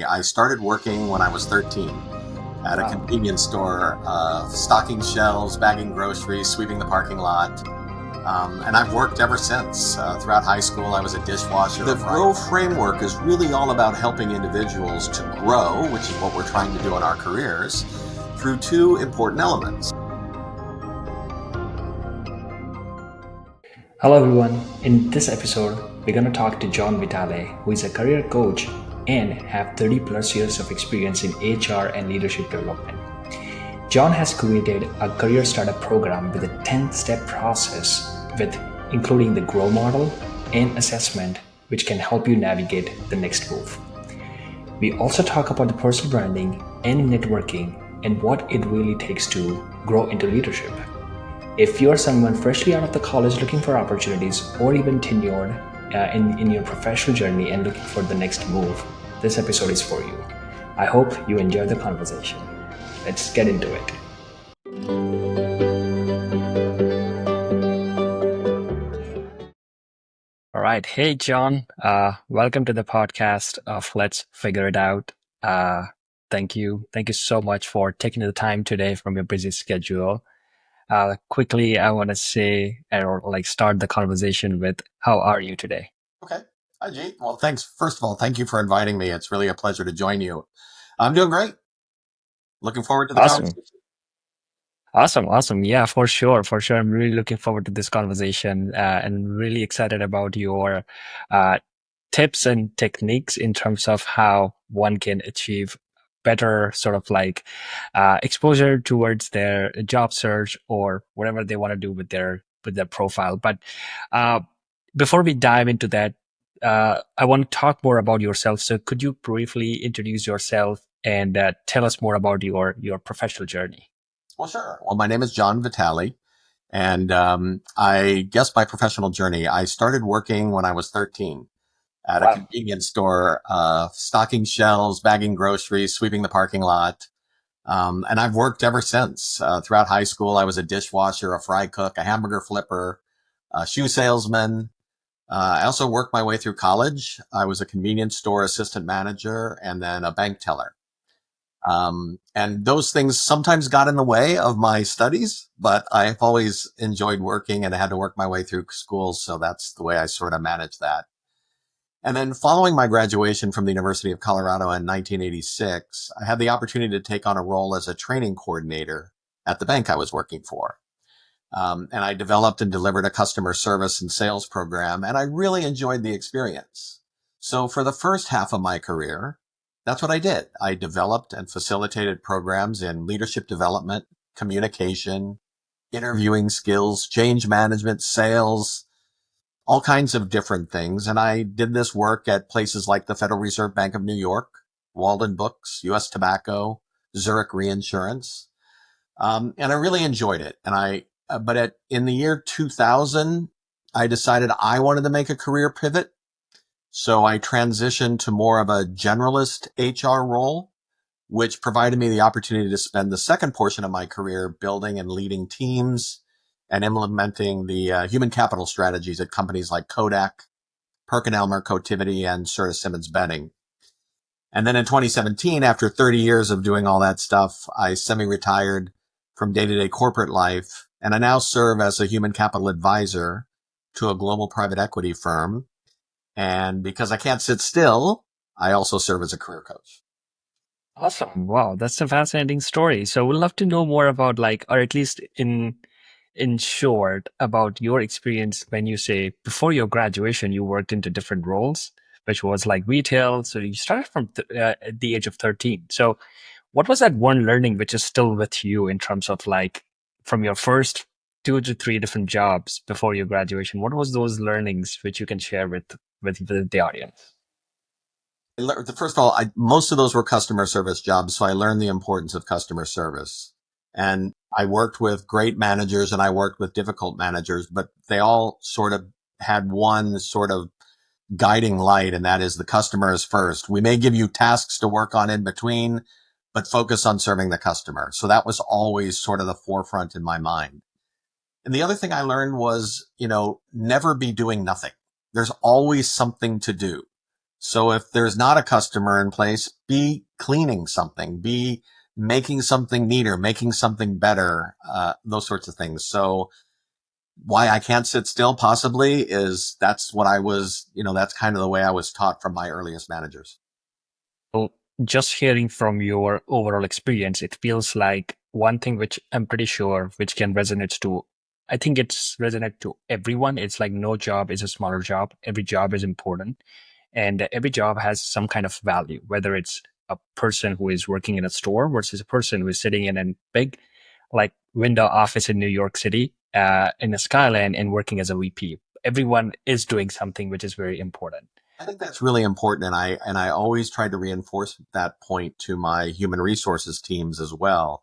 I started working when I was 13 at a Wow. convenience store, stocking shelves, bagging groceries, sweeping the parking lot. And I've worked ever since. Throughout high school, I was a dishwasher. The Grow framework is really all about helping individuals to grow, which is what we're trying to do in our careers, through two important elements. Hello, everyone. In this episode, we're going to talk to John Vitale, who is a career coach and have 30 plus years of experience in HR and leadership development. John has created a career startup program with a 10-step process with including the grow model and assessment, which can help you navigate the next move. We also talk about the personal branding and networking and what it really takes to grow into leadership. If you're someone freshly out of the college looking for opportunities or even tenured in your professional journey and looking for the next move, this episode is for you. I hope you enjoy the conversation. Let's get into it. All right. Hey, John. Welcome to the podcast of Let's Figure It Out. Thank you. Thank you so much for taking the time today from your busy schedule. Quickly, I want to say or start the conversation with how are you today? Okay. Hi, Jeet. Well, thanks. First of all, thank you for inviting me. It's really a pleasure to join you. I'm doing great. Looking forward to the Awesome. conversation. Awesome. Yeah, for sure. I'm really looking forward to this conversation and really excited about your uh, tips and techniques in terms of how one can achieve better sort of exposure towards their job search or whatever they want to do with their profile. But uh, before we dive into that, I want to talk more about yourself. So could you briefly introduce yourself and tell us more about your professional journey? Well, sure. Well, my name is John Vitale. And I guess my professional journey, I started working when I was 13 at a Wow. convenience store, stocking shelves, bagging groceries, sweeping the parking lot. And I've worked ever since. Throughout high school, I was a dishwasher, a fry cook, a hamburger flipper, a shoe salesman. I also worked my way through college. I was a convenience store assistant manager and then a bank teller. And those things sometimes got in the way of my studies, but I've always enjoyed working and I had to work my way through school. So that's the way I sort of managed that. And then following my graduation from the University of Colorado in 1986, I had the opportunity to take on a role as a training coordinator at the bank I was working for. And I developed and delivered a customer service and sales program, and I really enjoyed the experience. So for the first half of my career, that's what I did. I developed and facilitated programs in leadership development, communication, interviewing skills, change management, sales, all kinds of different things. And I did this work at places like the Federal Reserve Bank of New York, Walden Books, U.S. Tobacco, Zurich Reinsurance. And I really enjoyed it. But in the year 2000, I decided I wanted to make a career pivot. So I transitioned to more of a generalist HR role, which provided me the opportunity to spend the second portion of my career building and leading teams and implementing the human capital strategies at companies like Kodak, PerkinElmer, Cotiviti, and Serta Simmons Benning. And then in 2017, after 30 years of doing all that stuff, I semi-retired from day-to-day corporate life, and I now serve as a human capital advisor to a global private equity firm. And because I can't sit still, I also serve as a career coach. Awesome. Wow, that's a fascinating story. So we'd love to know more about or at least in short, about your experience when you say before your graduation, you worked into different roles, which was like retail. So you started from at the age of 13. So what was that one learning which is still with you in terms of from your first 2 to 3 different jobs before your graduation? What was those learnings which you can share with the audience? First of all, most of those were customer service jobs. So I learned the importance of customer service. And I worked with great managers and I worked with difficult managers, but they all sort of had one sort of guiding light, and that is the customer is first. We may give you tasks to work on in between, but focus on serving the customer. So that was always sort of the forefront in my mind. And the other thing I learned was, never be doing nothing. There's always something to do. So if there's not a customer in place, be cleaning something, be making something neater, making something better, those sorts of things. So why I can't sit still possibly is that's what I was, that's kind of the way I was taught from my earliest managers. So just hearing from your overall experience, it feels like one thing which I'm pretty sure which can resonate to, I think it's resonate to everyone. It's like no job is a smaller job. Every job is important, and every job has some kind of value, whether it's a person who is working in a store versus a person who is sitting in a big, like window office in New York City, in a skyline and working as a VP. Everyone is doing something which is very important. I think that's really important, and I always try to reinforce that point to my human resources teams as well,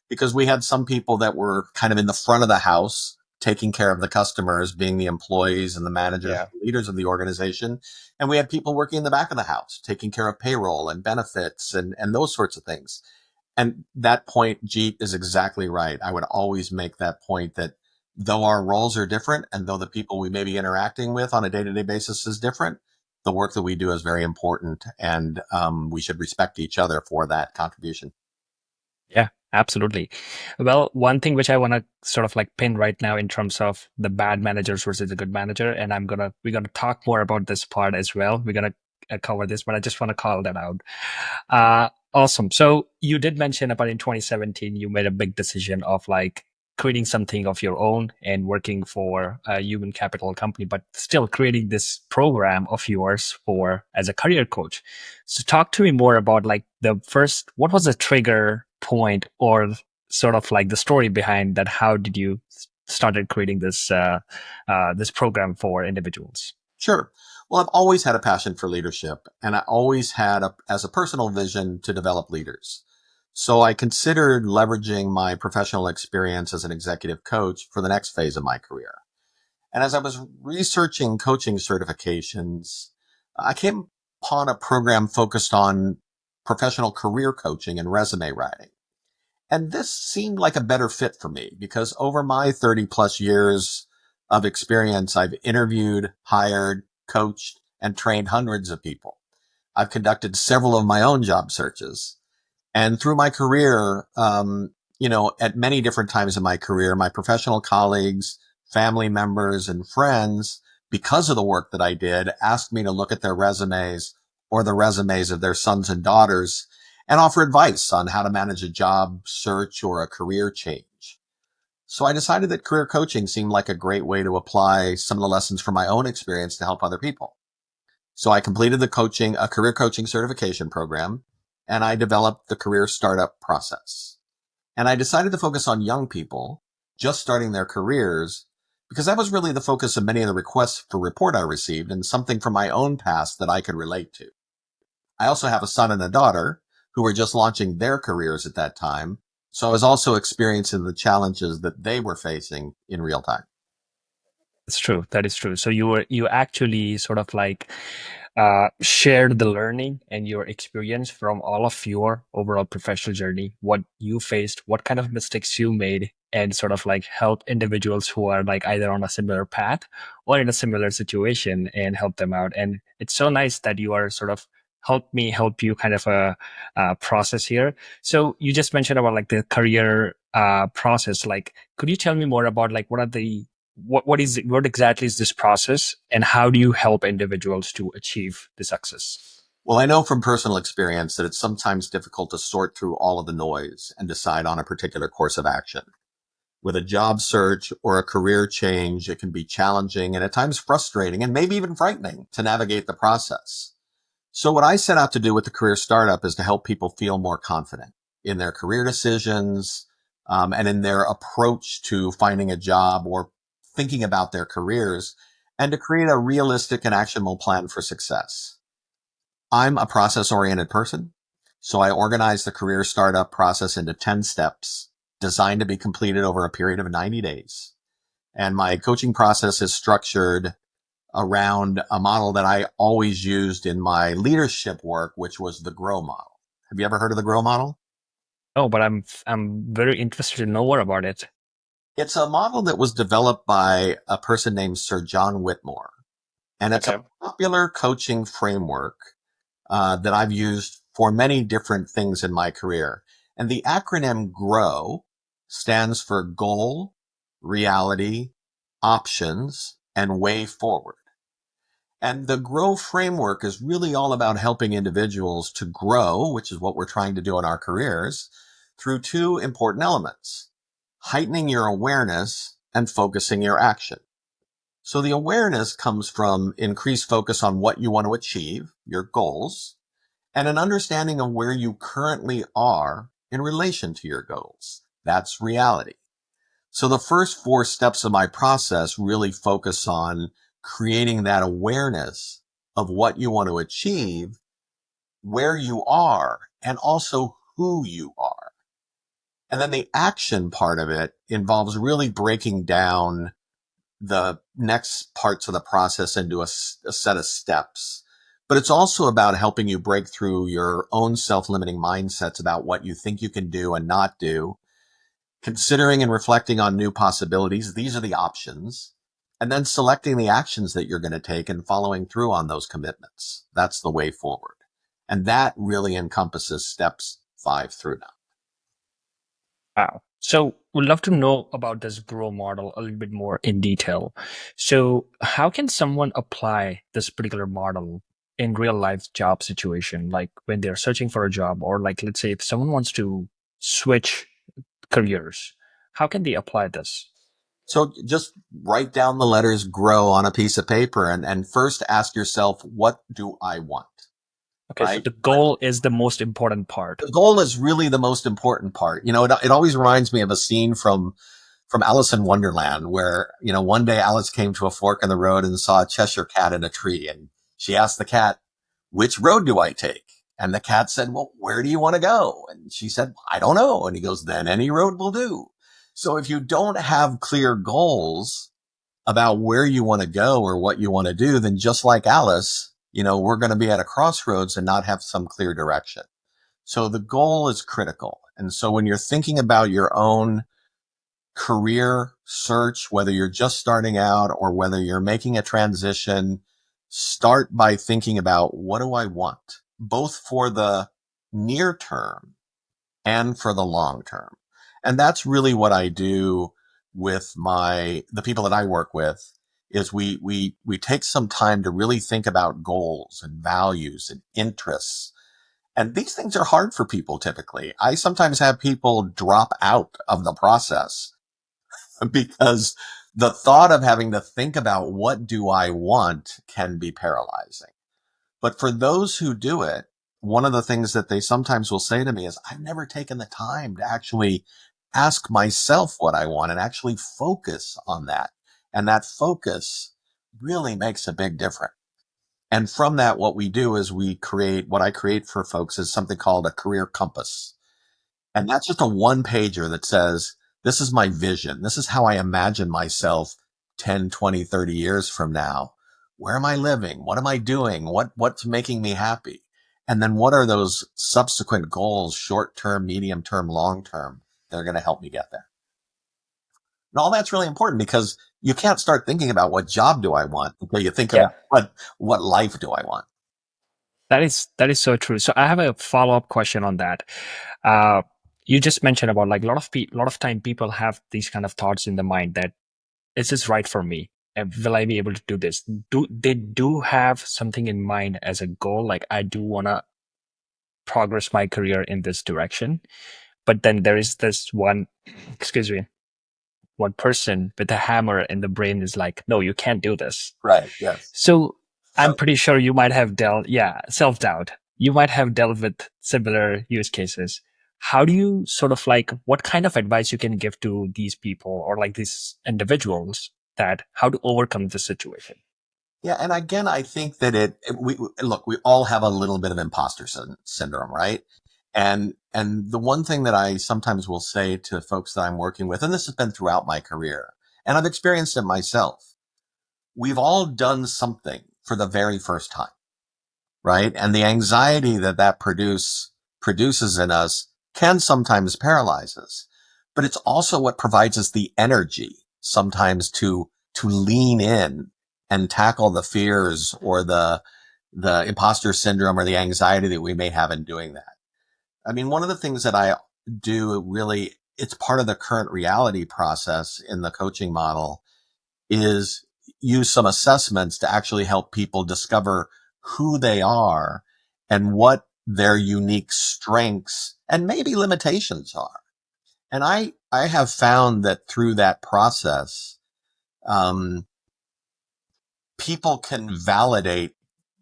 because we had some people that were kind of in the front of the house taking care of the customers, being the employees and the managers, Yeah. leaders of the organization. And we had people working in the back of the house, taking care of payroll and benefits and those sorts of things. And that point, Jeet, is exactly right. I would always make that point that though our roles are different and though the people we may be interacting with on a day to day basis is different, the work that we do is very important. And we should respect each other for that contribution. Yeah, absolutely. Well, one thing which I want to sort of like pin right now in terms of the bad managers versus the good manager, and we're gonna talk more about this part as well. We're gonna cover this, but I just want to call that out. Awesome. So you did mention about in 2017, you made a big decision of like creating something of your own and working for a human capital company, but still creating this program of yours for as a career coach. So talk to me more about like the first, what was the trigger point or sort of like the story behind that? How did you started creating this program for individuals? Sure. Well, I've always had a passion for leadership, and I always had as a personal vision to develop leaders. So I considered leveraging my professional experience as an executive coach for the next phase of my career. And as I was researching coaching certifications, I came upon a program focused on professional career coaching and resume writing. And this seemed like a better fit for me because over my 30 plus years of experience, I've interviewed, hired, coached, and trained hundreds of people. I've conducted several of my own job searches. And through my career, at many different times in my career, my professional colleagues, family members, and friends, because of the work that I did, asked me to look at their resumes or the resumes of their sons and daughters and offer advice on how to manage a job search or a career change. So I decided that career coaching seemed like a great way to apply some of the lessons from my own experience to help other people. So I completed a career coaching certification program, and I developed the career startup process. And I decided to focus on young people just starting their careers because that was really the focus of many of the requests for report I received and something from my own past that I could relate to. I also have a son and a daughter who were just launching their careers at that time. So I was also experiencing the challenges that they were facing in real time. That's true. That is true. So you actually sort of like shared the learning and your experience from all of your overall professional journey, what you faced, what kind of mistakes you made, and sort of like help individuals who are like either on a similar path or in a similar situation and help them out. And it's so nice that you are sort of help you kind of a process here. So you just mentioned about like the career process. Like, could you tell me more about like what exactly is this process and how do you help individuals to achieve the success? Well, I know from personal experience that it's sometimes difficult to sort through all of the noise and decide on a particular course of action. With a job search or a career change, it can be challenging and at times frustrating and maybe even frightening to navigate the process. So what I set out to do with the career startup is to help people feel more confident in their career decisions, and in their approach to finding a job or thinking about their careers, and to create a realistic and actionable plan for success. I'm a process oriented person, so I organize the career startup process into 10 steps designed to be completed over a period of 90 days. And my coaching process is structured around a model that I always used in my leadership work, which was the GROW model. Have you ever heard of the GROW model? Oh, but I'm very interested to know more about it. It's a model that was developed by a person named Sir John Whitmore. And it's a Okay. popular coaching framework that I've used for many different things in my career. And the acronym GROW stands for goal, reality, options, and way forward. And the GROW framework is really all about helping individuals to grow, which is what we're trying to do in our careers, through two important elements: heightening your awareness and focusing your action. So the awareness comes from increased focus on what you want to achieve, your goals, and an understanding of where you currently are in relation to your goals. That's reality. So the first four steps of my process really focus on creating that awareness of what you want to achieve, where you are, and also who you are. And then the action part of it involves really breaking down the next parts of the process into a set of steps. But it's also about helping you break through your own self-limiting mindsets about what you think you can do and not do, considering and reflecting on new possibilities. These are the options. And then selecting the actions that you're going to take and following through on those commitments. That's the way forward. And that really encompasses steps 5 through 9. Wow. So we'd love to know about this grow model a little bit more in detail. So how can someone apply this particular model in real life job situation, like when they're searching for a job, or like let's say if someone wants to switch careers, how can they apply this? So just write down the letters GROW on a piece of paper and first ask yourself, what do I want? Okay, so Right? the goal is the most important part. The goal is really the most important part. It always reminds me of a scene from Alice in Wonderland where, one day Alice came to a fork in the road and saw a Cheshire cat in a tree. And she asked the cat, which road do I take? And the cat said, well, where do you want to go? And she said, I don't know. And he goes, then any road will do. So if you don't have clear goals about where you want to go or what you want to do, then just like Alice, we're going to be at a crossroads and not have some clear direction. So the goal is critical. And so when you're thinking about your own career search, whether you're just starting out or whether you're making a transition, start by thinking about, what do I want, both for the near term and for the long term. And that's really what I do with the people that I work with, is we take some time to really think about goals and values and interests. And these things are hard for people typically. I sometimes have people drop out of the process because the thought of having to think about what do I want can be paralyzing. But for those who do it, one of the things that they sometimes will say to me is, I've never taken the time to actually ask myself what I want and actually focus on that. And that focus really makes a big difference. And from that, what we do is what I create for folks is something called a career compass. And that's just a one pager that says, this is my vision. This is how I imagine myself 10, 20, 30 years from now. Where am I living? What am I doing? What's making me happy? And then what are those subsequent goals, short term, medium term, long term, that are going to help me get there? And all that's really important because you can't start thinking about what job do I want until you think Yeah. about what life do I want? That is so true. So I have a follow-up question on that. Uh, you just mentioned about like lot of time people have these kind of thoughts in the mind that, is this right for me? And will I be able to do this? Do they do have something in mind as a goal? Like, I do want to progress my career in this direction. But then there is this one, excuse me, one person with a hammer in the brain is like, no, you can't do this. Right. Yes. So I'm So pretty sure you might have self-doubt. You might have dealt with similar use cases. How do you sort of like, what kind of advice you can give to these people or like these individuals that how to overcome the situation? yeah, and again, I think that we all have a little bit of imposter syndrome, right? And the one thing that I sometimes will say to folks that I'm working with, and this has been throughout my career, and I've experienced it myself, we've all done something for the very first time, right? And the anxiety that produces in us can sometimes paralyze us, but it's also what provides us the energy sometimes to lean in and tackle the fears or the imposter syndrome or the anxiety that we may have in doing that. I mean, one of the things that I do really, it's part of the current reality process in the coaching model, is use some assessments to actually help people discover who they are and what their unique strengths and maybe limitations are. And I have found that through that process, um, people can validate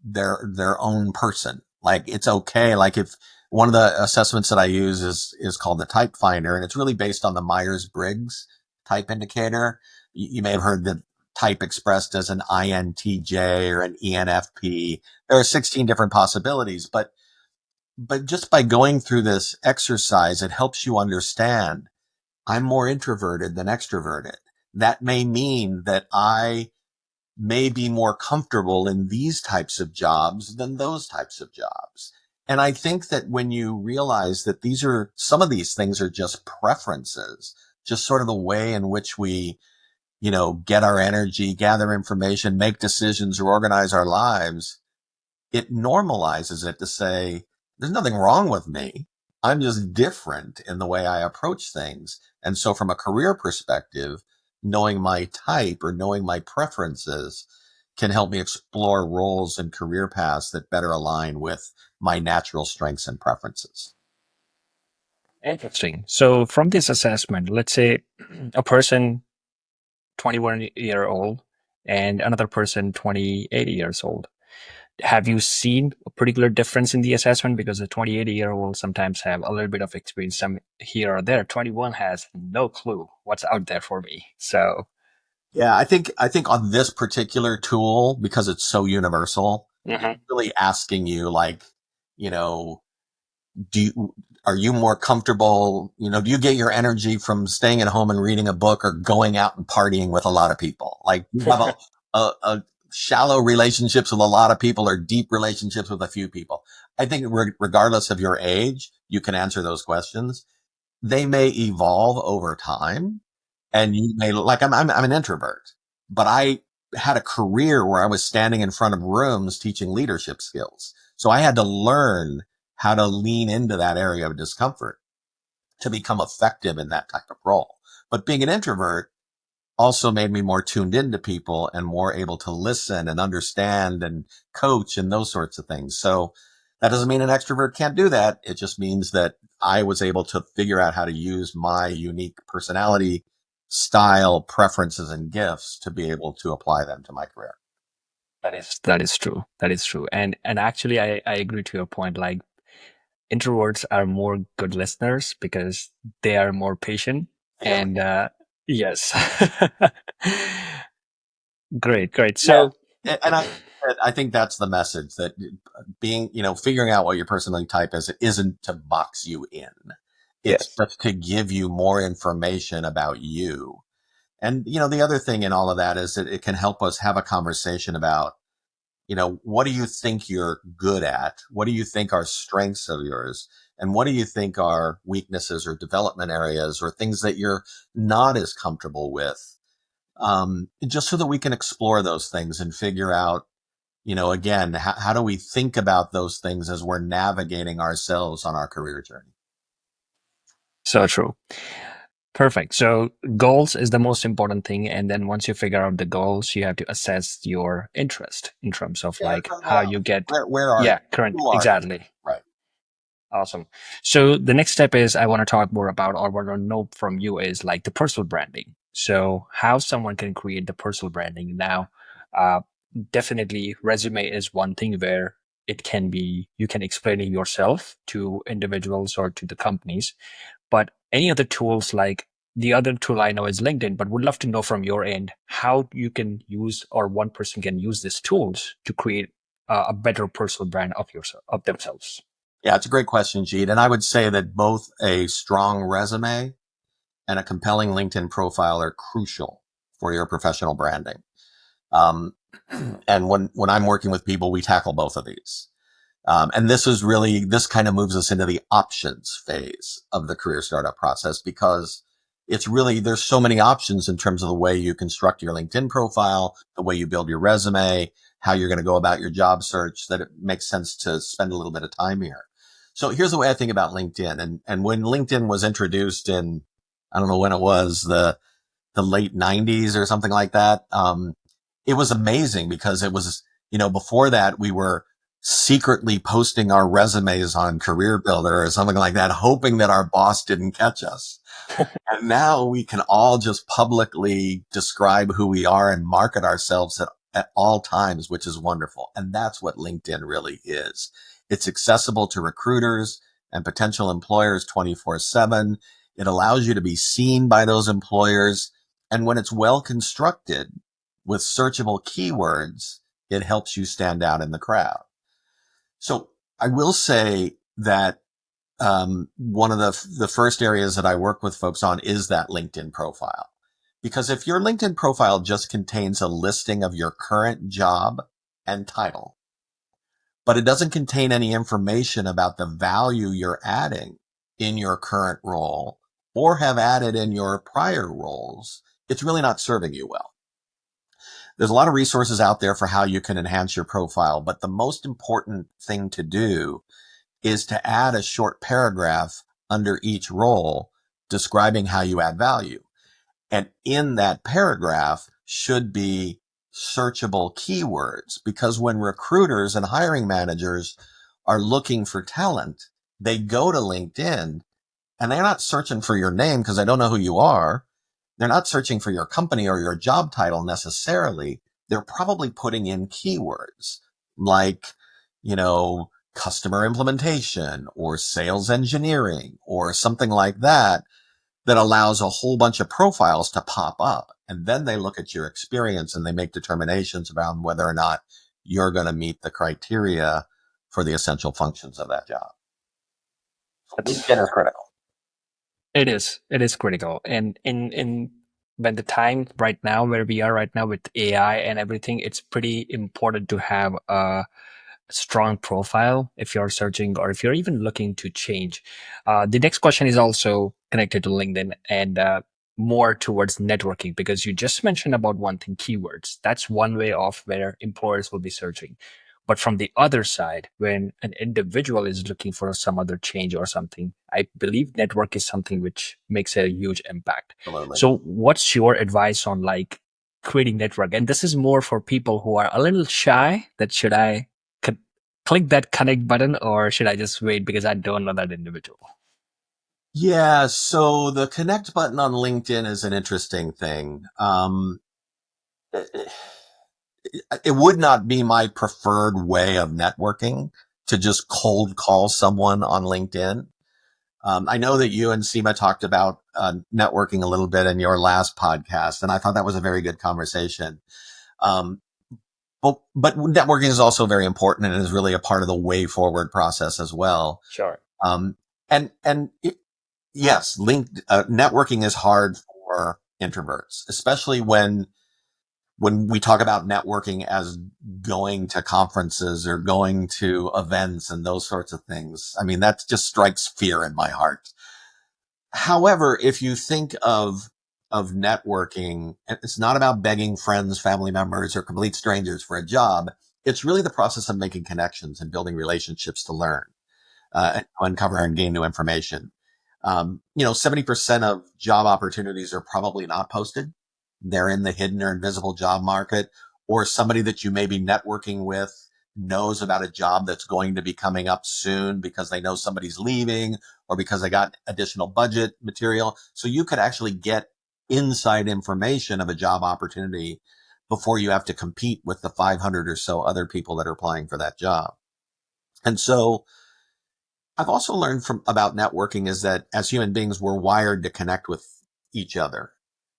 their own person. Like, it's okay. Like, if one of the assessments that I use is called the Type Finder, and it's really based on the Myers-Briggs type indicator. You may have heard the type expressed as an INTJ or an ENFP. There are 16 different possibilities, but just by going through this exercise, it helps you understand I'm more introverted than extroverted. That may mean that I may be more comfortable in these types of jobs than those types of jobs. And I think that when you realize that some of these things are just preferences, just sort of the way in which we, get our energy, gather information, make decisions, or organize our lives, it normalizes it to say, there's nothing wrong with me. I'm just different in the way I approach things. And so from a career perspective, knowing my type or knowing my preferences can help me explore roles and career paths that better align with my natural strengths and preferences. Interesting. So from this assessment, let's say a person 21-year-old and another person 28 years old. Have you seen a particular difference in the assessment? Because the 28-year-old sometimes have a little bit of experience, some here or there. 21 has no clue what's out there for me. So Yeah, I think on this particular tool, because it's so universal, Mhm. really asking you, like, you know, do you, are you more comfortable? Do you get your energy from staying at home and reading a book or going out and partying with a lot of people? Like, you have a shallow relationships with a lot of people or deep relationships with a few people. I think regardless of your age, you can answer those questions. They may evolve over time, and you may, like, I'm an introvert, but I had a career where I was standing in front of rooms teaching leadership skills. So I had to learn how to lean into that area of discomfort to become effective in that type of role. But being an introvert also made me more tuned into people and more able to listen and understand and coach and those sorts of things. So that doesn't mean an extrovert can't do that. It just means that I was able to figure out how to use my unique personality, style, preferences, and gifts to be able to apply them to my career. that is true. That is true. And actually I agree to your point. Like introverts are more good listeners because they are more patient. Here we And yes. Great, great. Yeah. So And I think that's the message, that being, figuring out what your personality type is, it isn't to box you in. It's yes. just to give you more information about you. And, the other thing in all of that is that it can help us have a conversation about, what do you think you're good at? What do you think are strengths of yours? And what do you think are weaknesses or development areas or things that you're not as comfortable with? Just so that we can explore those things and figure out, again, how do we think about those things as we're navigating ourselves on our career journey? So true. Perfect. So goals is the most important thing. And then once you figure out the goals, you have to assess your interest in terms of Yeah, like how you get, where are you? yeah, current, Who are you? exactly. Right. Awesome. So the next step is I want to talk more about, or want to know from you is like the personal branding. So how someone can create the personal branding now. Uh, Definitely resume is one thing where it can be, you can explain it yourself to individuals or to the companies. But any other tools, like the other tool I know is LinkedIn, but would love to know from your end how you can use, or one person can use these tools to create a better personal brand of yourself, of themselves. Yeah, it's a great question, Jeet. And I would say that both a strong resume and a compelling LinkedIn profile are crucial for your professional branding. Um, and when I'm working with people, we tackle both of these. And this kind of moves us into the options phase of the career startup process, because there's so many options in terms of the way you construct your LinkedIn profile, the way you build your resume, how you're going to go about your job search, that it makes sense to spend a little bit of time here. So here's the way I think about LinkedIn. And when LinkedIn was introduced in, I don't know when it was, the late 90s or something like that, it was amazing because it was, before that we were secretly posting our resumes on Career Builder or something like that, hoping that our boss didn't catch us. And now we can all just publicly describe who we are and market ourselves at all times, which is wonderful. And that's what LinkedIn really is. It's accessible to recruiters and potential employers 24/7. It allows you to be seen by those employers. And when it's well constructed with searchable keywords, it helps you stand out in the crowd. So I will say that one of the first areas that I work with folks on is that LinkedIn profile. Because if your LinkedIn profile just contains a listing of your current job and title, but it doesn't contain any information about the value you're adding in your current role or have added in your prior roles, it's really not serving you well. There's a lot of resources out there for how you can enhance your profile, but the most important thing to do is to add a short paragraph under each role describing how you add value. And in that paragraph should be searchable keywords, because when recruiters and hiring managers are looking for talent, they go to LinkedIn and they're not searching for your name because they don't know who you are. They're not searching for your company or your job title necessarily. They're probably putting in keywords like, customer implementation or sales engineering or something like that, that allows a whole bunch of profiles to pop up. And then they look at your experience and they make determinations about whether or not you're going to meet the criteria for the essential functions of that job. So That's LinkedIn is critical. It is. It is critical. And in when the time right now where we are right now with AI and everything, it's pretty important to have a strong profile if you're searching or if you're even looking to change. The next question is also connected to LinkedIn and more towards networking, because you just mentioned about one thing, keywords. That's one way of where employers will be searching. But from the other side, when an individual is looking for some other change or something, I believe network is something which makes a huge impact. Absolutely. So what's your advice on like creating network? And this is more for people who are a little shy, that should I click that connect button or should I just wait because I don't know that individual? Yeah. So the connect button on LinkedIn is an interesting thing. It would not be my preferred way of networking to just cold call someone on LinkedIn. I know that you and Seema talked about networking a little bit in your last podcast, and I thought that was a very good conversation. Um, but networking is also very important and is really a part of the way forward process as well. Sure. Um, yes, networking is hard for introverts, especially when we talk about networking as going to conferences or going to events and those sorts of things. I mean, that just strikes fear in my heart. However, if you think of networking, it's not about begging friends, family members, or complete strangers for a job. It's really the process of making connections and building relationships to learn, and uncover and gain new information. 70% of job opportunities are probably not posted. They're in the hidden or invisible job market, or somebody that you may be networking with knows about a job that's going to be coming up soon because they know somebody's leaving or because they got additional budget material. So you could actually get inside information of a job opportunity before you have to compete with the 500 or so other people that are applying for that job. And so I've also learned about networking is that as human beings, we're wired to connect with each other.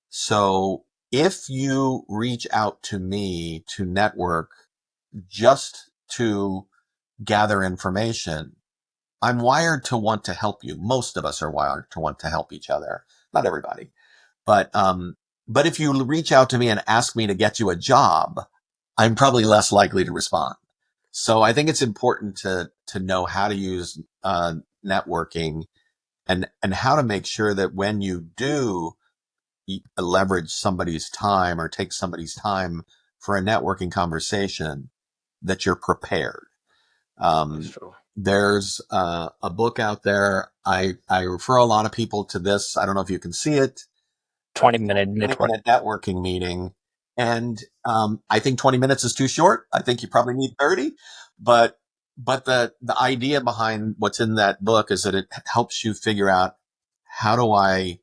So if you reach out to me to network just to gather information, I'm wired to want to help you. Most of us are wired to want to help each other. Not everybody, but if you reach out to me and ask me to get you a job, I'm probably less likely to respond. So I think it's important to know how to use networking and how to make sure that when you do leverage somebody's time or take somebody's time for a networking conversation, that you're prepared. That's Um, true. there's a book out there. I refer a lot of people to this. I don't know if you can see it. 20-minute 20 network. minute networking meeting. And I think 20 minutes is too short. I think you probably need 30. But the idea behind what's in that book is that it helps you figure out, how do I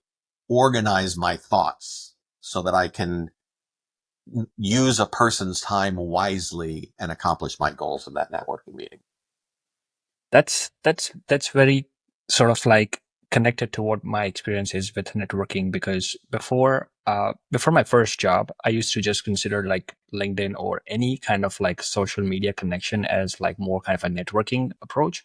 organize my thoughts so that I can use a person's time wisely and accomplish my goals in that networking meeting. That's very sort of like connected to what my experience is with networking, because before my first job, I used to just consider like LinkedIn or any kind of like social media connection as like more kind of a networking approach.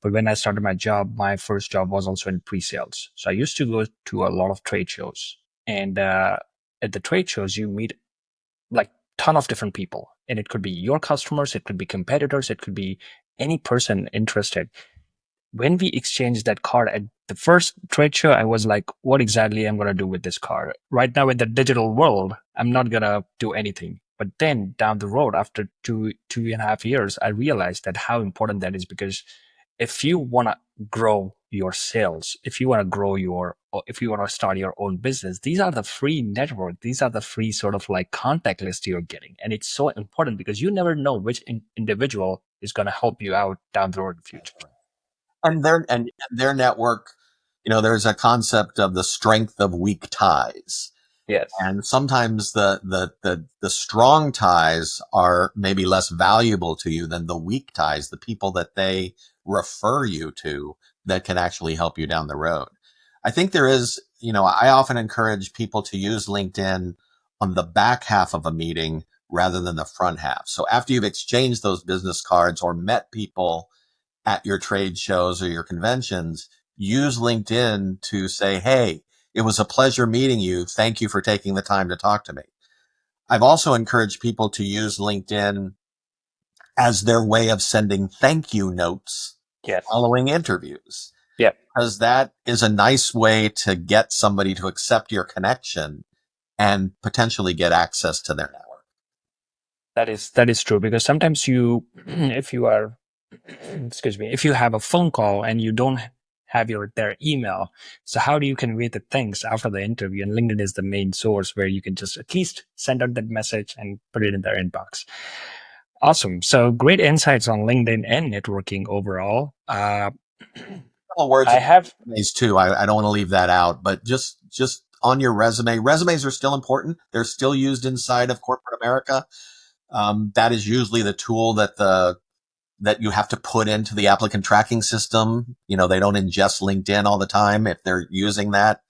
But when I started my job, my first job was also in pre-sales. So I used to go to a lot of trade shows, and at the trade shows you meet like ton of different people, and it could be your customers, it could be competitors, it could be any person interested. When we exchanged that card at the first trade show, I was like, what exactly I'm going to do with this card? Right now in the digital world, I'm not going to do anything. But then down the road, after two and a half years, I realized that how important that is, because if you want to grow your sales, if you want to grow if you want to start your own business, these are the free network. These are the free sort of like contact list you're getting. And it's so important because you never know which individual is going to help you out down the road in the future. And their network, there's a concept of the strength of weak ties. Yes. And sometimes the strong ties are maybe less valuable to you than the weak ties, the people that they refer you to that can actually help you down the road. I think there is, I often encourage people to use LinkedIn on the back half of a meeting rather than the front half. So after you've exchanged those business cards or met people at your trade shows or your conventions, use LinkedIn to say, hey, it was a pleasure meeting you. Thank you for taking the time to talk to me. I've also encouraged people to use LinkedIn as their way of sending thank you notes Yes. following interviews, Yeah. because that is a nice way to get somebody to accept your connection and potentially get access to their network. That is true, because sometimes you, if you are, excuse me, if you have a phone call and you don't have their email, so how do you convey the things after the interview? And LinkedIn is the main source where you can just at least send out that message and put it in their inbox. Awesome. So great insights on LinkedIn and networking overall. Couple words I about have, resumes too. I don't want to leave that out, but just on your resume, resumes are still important. They're still used inside of corporate America. That is usually the tool that you have to put into the applicant tracking system. They don't ingest LinkedIn all the time if they're using that.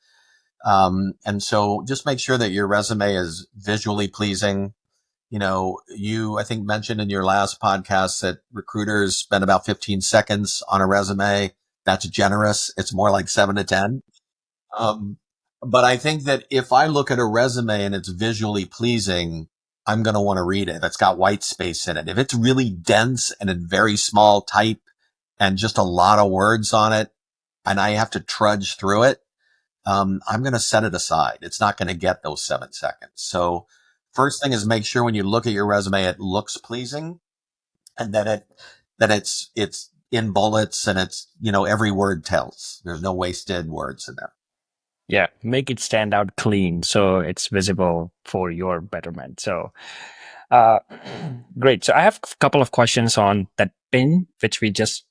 And so just make sure that your resume is visually pleasing. You, I think, mentioned in your last podcast that recruiters spend about 15 seconds on a resume. That's generous. It's more like 7 to 10. Um, but I think that if I look at a resume and it's visually pleasing, I'm going to want to read it. It's got white space in it. If it's really dense and in very small type and just a lot of words on it, and I have to trudge through it, I'm going to set it aside. It's not going to get those 7 seconds. So first thing is make sure when you look at your resume, it looks pleasing, and that it's in bullets, and it's, every word tells. There's no wasted words in there. yeah, make it stand out clean so it's visible for your betterment. So Uh, great. So I have a couple of questions on that pin, which we just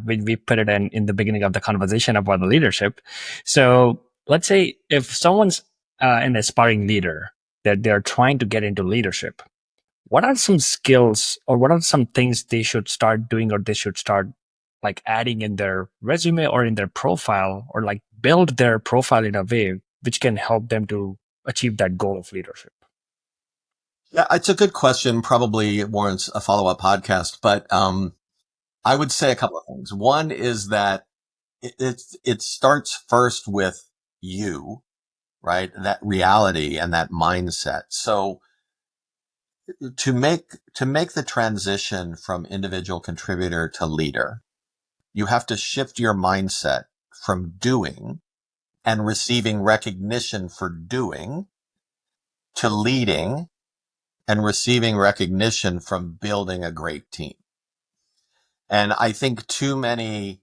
we put it in the beginning of the conversation about the leadership. So let's say if someone's an aspiring leader, that they're trying to get into leadership, what are some skills or what are some things they should start doing, or they should start like adding in their resume or in their profile, or like build their profile in a way which can help them to achieve that goal of leadership? Yeah, it's a good question. Probably warrants a follow-up podcast, but I would say a couple of things. One is that it starts first with you, right? That reality and that mindset. So to make the transition from individual contributor to leader, you have to shift your mindset from doing and receiving recognition for doing to leading and receiving recognition from building a great team. And I think too many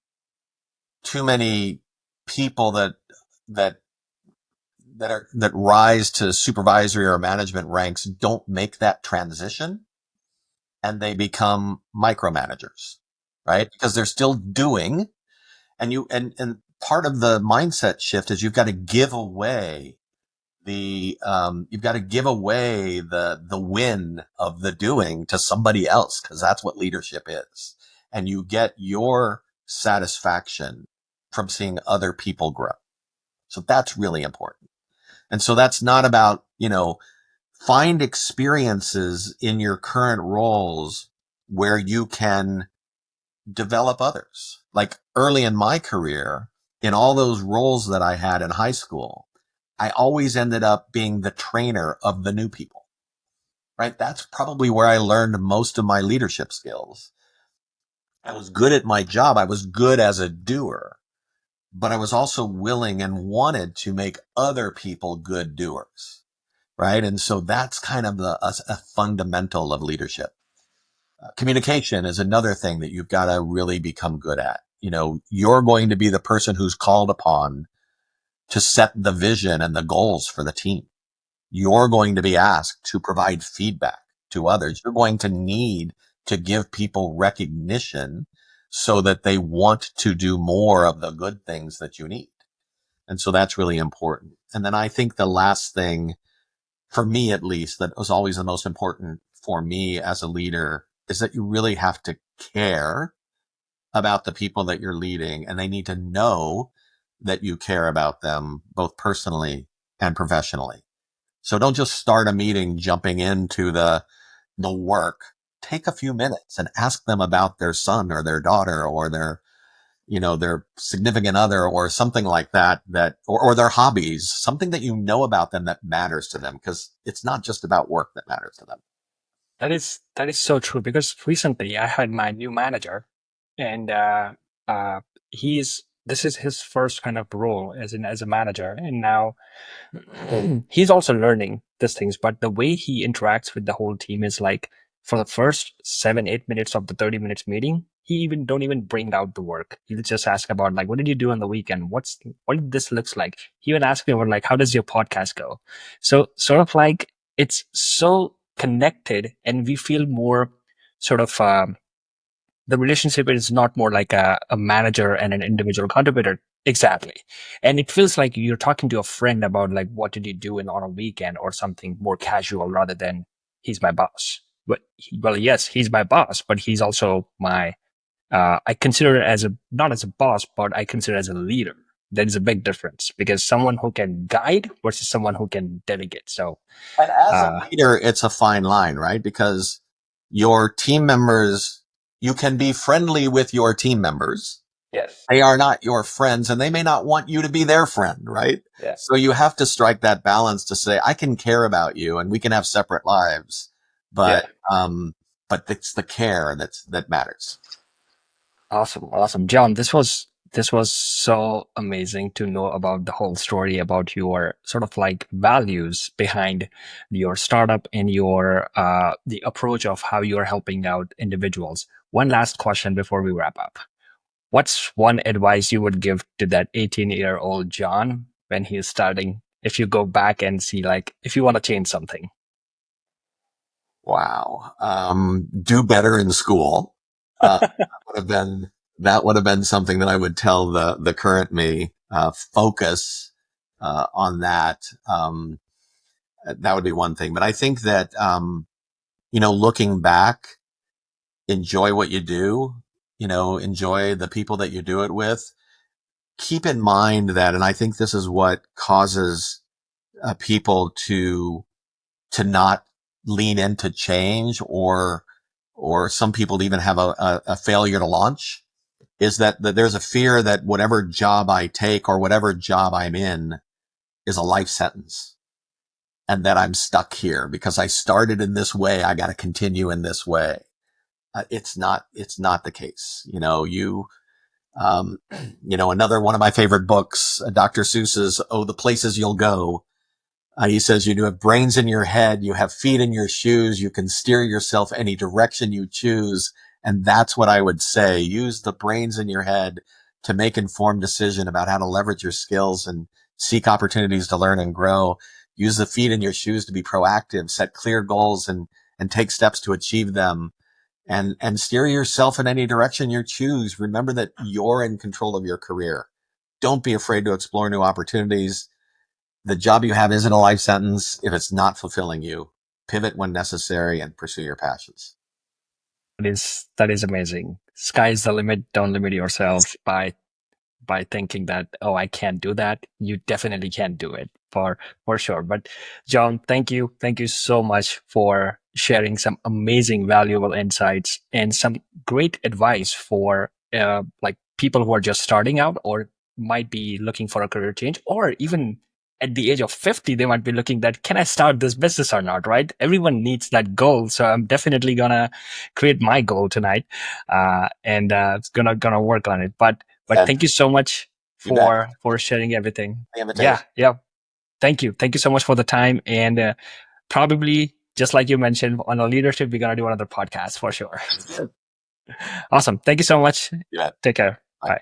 people that that rise to supervisory or management ranks don't make that transition, and they become micromanagers, right? Because they're still doing, and part of the mindset shift is you've got to give away the win of the doing to somebody else, because that's what leadership is. And you get your satisfaction from seeing other people grow. So that's really important. And so that's not about, find experiences in your current roles where you can develop others. Like early in my career, in all those roles that I had in high school, I always ended up being the trainer of the new people, right? That's probably where I learned most of my leadership skills. I was good at my job. I was good as a doer, but I was also willing and wanted to make other people good doers, right? And so that's kind of a fundamental of leadership. Communication is another thing that you've got to really become good at. You're going to be the person who's called upon to set the vision and the goals for the team. You're going to be asked to provide feedback to others. You're going to need to give people recognition so that they want to do more of the good things that you need. And so that's really important. And then I think the last thing, for me at least, that was always the most important for me as a leader, is that you really have to care about the people that you're leading, and they need to know that you care about them both personally and professionally. So don't just start a meeting jumping into the work. Take a few minutes and ask them about their son or their daughter or their significant other or something like that, or their hobbies, something that you know about them that matters to them, because it's not just about work that matters to them. That is so true, because recently I had my new manager, and uh, he's this is his first kind of role as a manager, and now he's also learning these things. But the way he interacts with the whole team is like, for the first 7-8 minutes of the 30 minutes meeting, he even don't even bring out the work. He'll just ask about, like, what did you do on the weekend? What this looks like. He even ask me about, like, how does your podcast go? So sort of like, it's so connected, and we feel more sort of the relationship is not more like a manager and an individual contributor. Exactly. And it feels like you're talking to a friend about, like, what did you do on a weekend, or something more casual, rather than he's my boss. But well, yes, he's my boss, but he's also my, I consider it as not as a boss, but I consider it as a leader. There is a big difference, because someone who can guide versus someone who can delegate. So, And as a uh, leader, it's a fine line, right? Because your team members, you can be friendly with your team members. yes. They are not your friends, and they may not want you to be their friend, right? Yeah. So you have to strike that balance to say, I can care about you and we can have separate lives, Yeah. but it's the care that matters. Awesome, awesome, John. This was so amazing to know about the whole story about your sort of like values behind your startup, and your the approach of how you're helping out individuals. One last question before we wrap up. What's one advice you would give to that 18-year-old John when he's starting? If you go back and see, like, if you want to change something. Wow. Do better in school. Would have been that would have been something that I would tell the current me. Focus on that. That would be one thing. But I think that looking back, enjoy what you do. Enjoy the people that you do it with. Keep in mind that, and I think this is what causes people to not lean into change, or some people even have a failure to launch, is that there's a fear that whatever job I take or whatever job I'm in is a life sentence, and that I'm stuck here because I started in this way. I got to continue in this way. It's not the case. Um, another one of my favorite books, Dr. Seuss's "Oh, the Places You'll Go." He says, you have brains in your head, you have feet in your shoes, you can steer yourself any direction you choose. And that's what I would say. Use the brains in your head to make informed decision about how to leverage your skills and seek opportunities to learn and grow. Use the feet in your shoes to be proactive, set clear goals and take steps to achieve them, and steer yourself in any direction you choose. Remember that you're in control of your career. Don't be afraid to explore new opportunities. The job you have isn't a life sentence. If it's not fulfilling you, pivot when necessary and pursue your passions. That is amazing. Sky's the limit. Don't limit yourself by thinking that, oh, I can't do that. You definitely can do it for sure. But John, thank you so much for sharing some amazing valuable insights and some great advice for like people who are just starting out or might be looking for a career change, or even at the age of 50 they might be looking that, can I start this business or not, right? Everyone needs that goal, so I'm definitely gonna create my goal tonight, and gonna work on it. But And thank you so much you bet. for sharing everything. The invitation. Yeah, yeah. Thank you so much for the time, and probably just like you mentioned on a leadership, we're gonna do another podcast for sure. Awesome. Thank you so much. You bet. Take care. Bye. Bye.